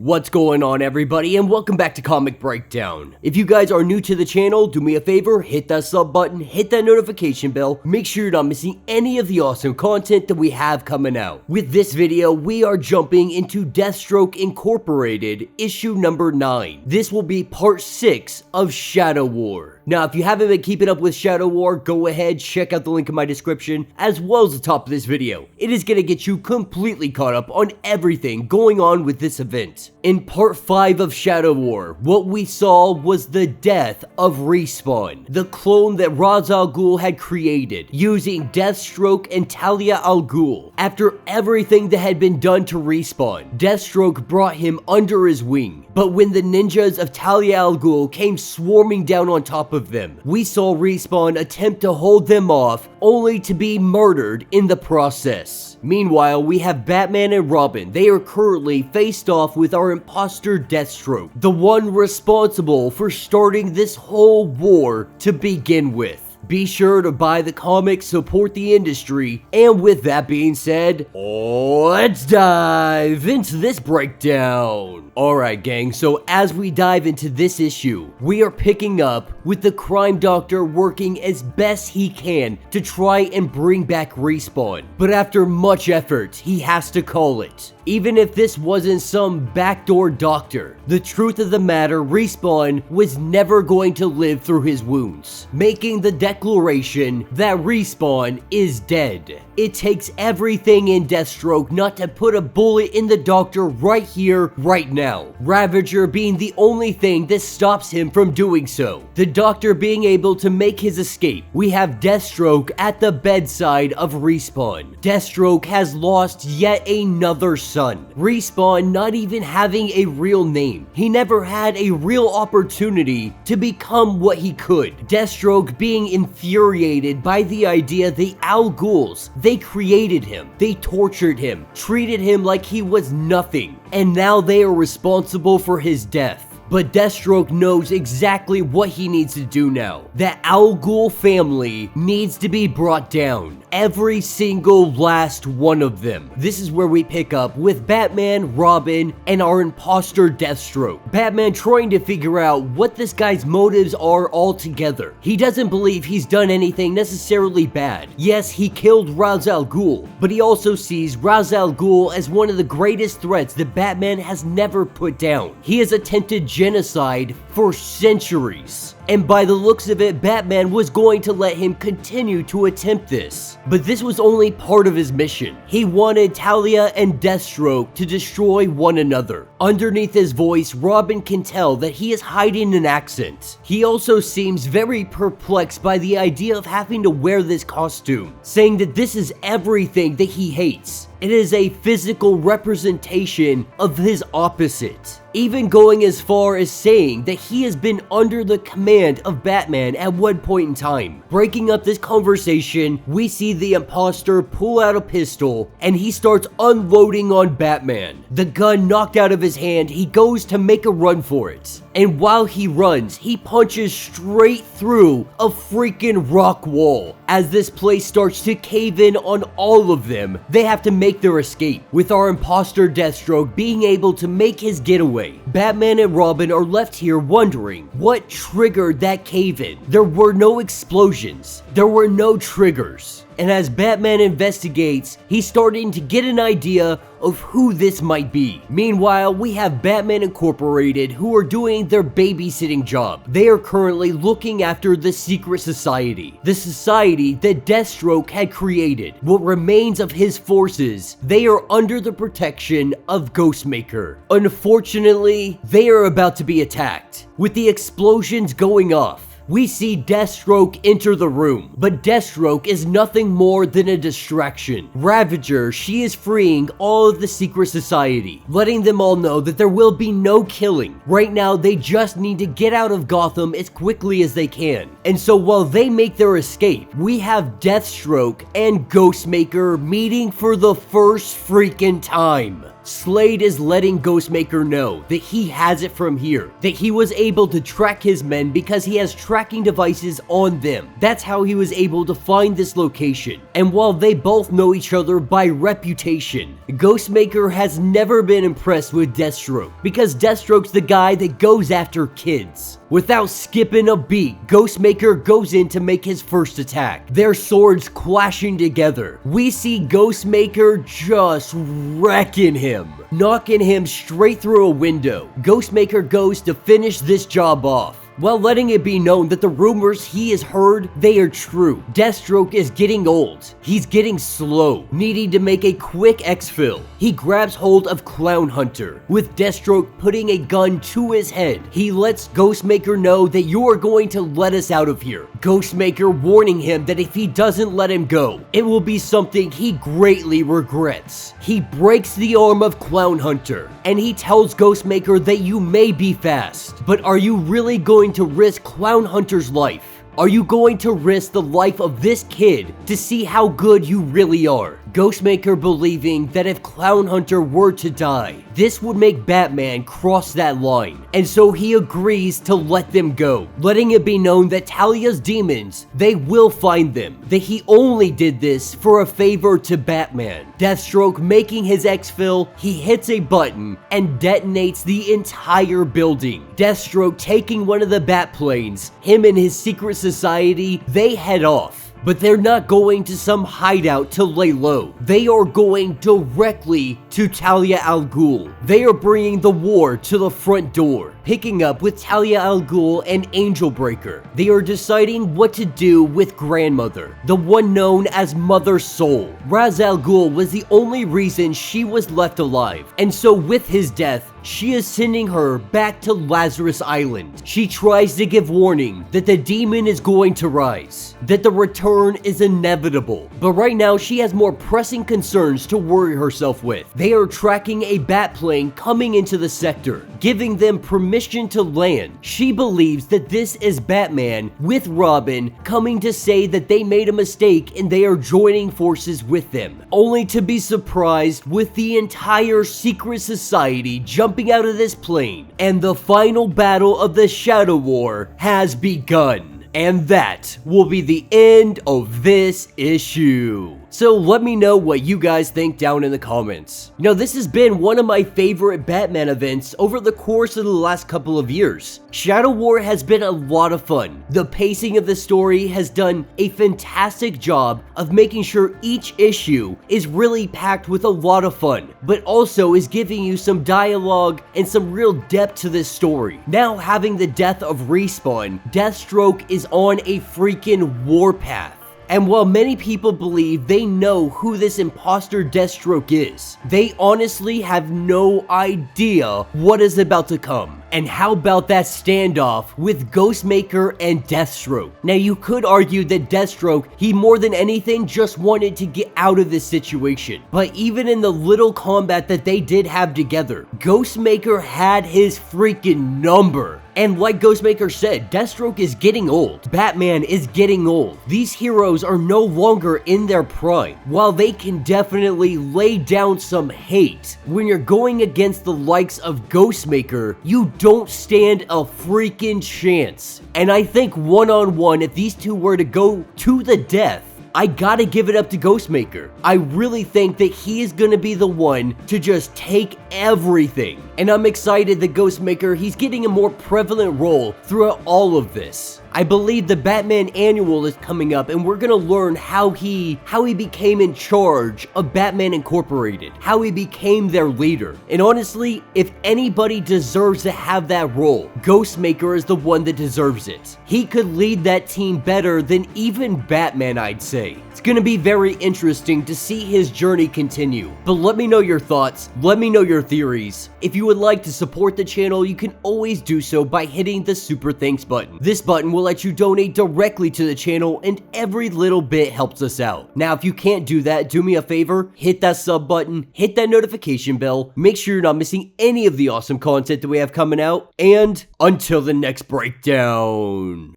What's going on, everybody, and welcome back to Comic Breakdown. If you guys are new to the channel, do me a favor, hit that sub button, hit that notification bell, make sure you're not missing any of the awesome content that we have coming out. With this video, we are jumping into Deathstroke Incorporated, issue number 9. This will be part 6 of Shadow War. Now, if you haven't been keeping up with Shadow War, go ahead, check out the link in my description, as well as the top of this video. It is going to get you completely caught up on everything going on with this event. In part 5 of Shadow War, what we saw was the death of Respawn, the clone that Ra's al Ghul had created, using Deathstroke and Talia al Ghul. After everything that had been done to Respawn, Deathstroke brought him under his wing. But when the ninjas of Talia al Ghul came swarming down on top of them, we saw Respawn attempt to hold them off, only to be murdered in the process. Meanwhile, we have Batman and Robin. They are currently faced off with our imposter Deathstroke, the one responsible for starting this whole war to begin with. Be sure to buy the comics, support the industry, and with that being said, let's dive into this breakdown. Alright gang, so as we dive into this issue, we are picking up with the crime doctor working as best he can to try and bring back Respawn. But after much effort, he has to call it. Even if this wasn't some backdoor doctor, the truth of the matter, Respawn was never going to live through his wounds, making the declaration that Respawn is dead. It takes everything in Deathstroke not to put a bullet in the doctor right here, right now. Ravager being the only thing that stops him from doing so. The doctor being able to make his escape. We have Deathstroke at the bedside of Respawn. Deathstroke has lost yet another son. Respawn not even having a real name. He never had a real opportunity to become what he could. Deathstroke being infuriated by the idea the Al Ghuls, they created him, they tortured him, treated him like he was nothing, and now they are responsible for his death. But Deathstroke knows exactly what he needs to do now. The Al Ghul family needs to be brought down. Every single last one of them. This is where we pick up with Batman, Robin, and our imposter Deathstroke. Batman trying to figure out what this guy's motives are altogether. He doesn't believe he's done anything necessarily bad. Yes, he killed Ra's al Ghul, but he also sees Ra's al Ghul as one of the greatest threats that Batman has never put down. He has attempted genocide for centuries. And by the looks of it, Batman was going to let him continue to attempt this. But this was only part of his mission. He wanted Talia and Deathstroke to destroy one another. Underneath his voice, Robin can tell that he is hiding an accent. He also seems very perplexed by the idea of having to wear this costume, saying that this is everything that he hates. It is a physical representation of his opposite, even going as far as saying that he has been under the command of Batman at one point in time. Breaking up this conversation, we see the imposter pull out a pistol and he starts unloading on Batman. The gun knocked out of his hand, he goes to make a run for it. And while he runs, he punches straight through a freaking rock wall. As this place starts to cave in on all of them, they have to make their escape, with our imposter Deathstroke being able to make his getaway. Batman and Robin are left here wondering what triggered that cave-in. There were no explosions. There were no triggers. And as Batman investigates, he's starting to get an idea of who this might be. Meanwhile, we have Batman Incorporated who are doing their babysitting job. They are currently looking after the secret society. The society that Deathstroke had created. What remains of his forces, they are under the protection of Ghostmaker. Unfortunately, they are about to be attacked, with the explosions going off. We see Deathstroke enter the room, but Deathstroke is nothing more than a distraction. Ravager, she is freeing all of the secret society, letting them all know that there will be no killing. Right now, they just need to get out of Gotham as quickly as they can. And so while they make their escape, we have Deathstroke and Ghostmaker meeting for the first freaking time. Slade is letting Ghostmaker know that he has it from here, that he was able to track his men because he has tracking devices on them. That's how he was able to find this location. And while they both know each other by reputation, Ghostmaker has never been impressed with Deathstroke because Deathstroke's the guy that goes after kids. Without skipping a beat, Ghostmaker goes in to make his first attack, their swords clashing together. We see Ghostmaker just wrecking him, knocking him straight through a window. Ghostmaker goes to finish this job off, while letting it be known that the rumors he has heard, they are true. Deathstroke is getting old. He's getting slow, needing to make a quick exfil. He grabs hold of Clown Hunter, with Deathstroke putting a gun to his head. He lets Ghostmaker know that you are going to let us out of here. Ghostmaker warning him that if he doesn't let him go, it will be something he greatly regrets. He breaks the arm of Clown Hunter, and he tells Ghostmaker that you may be fast, but are you really going to risk Clown Hunter's life? Are you going to risk the life of this kid to see how good you really are? Ghostmaker believing that if Clown Hunter were to die, this would make Batman cross that line, and so he agrees to let them go, letting it be known that Talia's demons, they will find them, that he only did this for a favor to Batman. Deathstroke making his exfil, he hits a button and detonates the entire building. Deathstroke taking one of the Batplanes, him and his secret society, they head off. But they're not going to some hideout to lay low. They are going directly to Talia al Ghul. They are bringing the war to the front door, picking up with Talia al Ghul and Angel Breaker. They are deciding what to do with Grandmother, the one known as Mother Soul. Ra's al Ghul was the only reason she was left alive, and so with his death, she is sending her back to Lazarus Island. She tries to give warning that the demon is going to rise, that the return is inevitable. But right now, she has more pressing concerns to worry herself with. They are tracking a Batplane coming into the sector, giving them permission to land. She believes that this is Batman with Robin coming to say that they made a mistake and they are joining forces with them, only to be surprised with the entire secret society jumping out of this plane, and the final battle of the Shadow War has begun. And that will be the end of this issue. So let me know what you guys think down in the comments. You know, this has been one of my favorite Batman events over the course of the last couple of years. Shadow War has been a lot of fun. The pacing of the story has done a fantastic job of making sure each issue is really packed with a lot of fun, but also is giving you some dialogue and some real depth to this story. Now having the death of Respawn, Deathstroke is on a freaking warpath. And while many people believe they know who this imposter Deathstroke is, they honestly have no idea what is about to come. And how about that standoff with Ghostmaker and Deathstroke? Now you could argue that Deathstroke, he more than anything just wanted to get out of this situation. But even in the little combat that they did have together, Ghostmaker had his freaking number. And like Ghostmaker said, Deathstroke is getting old. Batman is getting old. These heroes are no longer in their prime. While they can definitely lay down some hate, when you're going against the likes of Ghostmaker, you don't stand a freaking chance. And I think one-on-one, if these two were to go to the death, I gotta give it up to Ghostmaker. I really think that he is gonna be the one to just take everything. And I'm excited that Ghostmaker, he's getting a more prevalent role throughout all of this. I believe the Batman Annual is coming up, and we're gonna learn how he became in charge of Batman Incorporated, how he became their leader. And honestly, if anybody deserves to have that role, Ghostmaker is the one that deserves it. He could lead that team better than even Batman, I'd say. It's gonna be very interesting to see his journey continue. But let me know your thoughts, let me know your theories. If you would like to support the channel, you can always do so by hitting the super thanks button. This button will let you donate directly to the channel, and every little bit helps us out. Now, if you can't do that, do me a favor, hit that sub button, hit that notification bell, make sure you're not missing any of the awesome content that we have coming out, and until the next breakdown.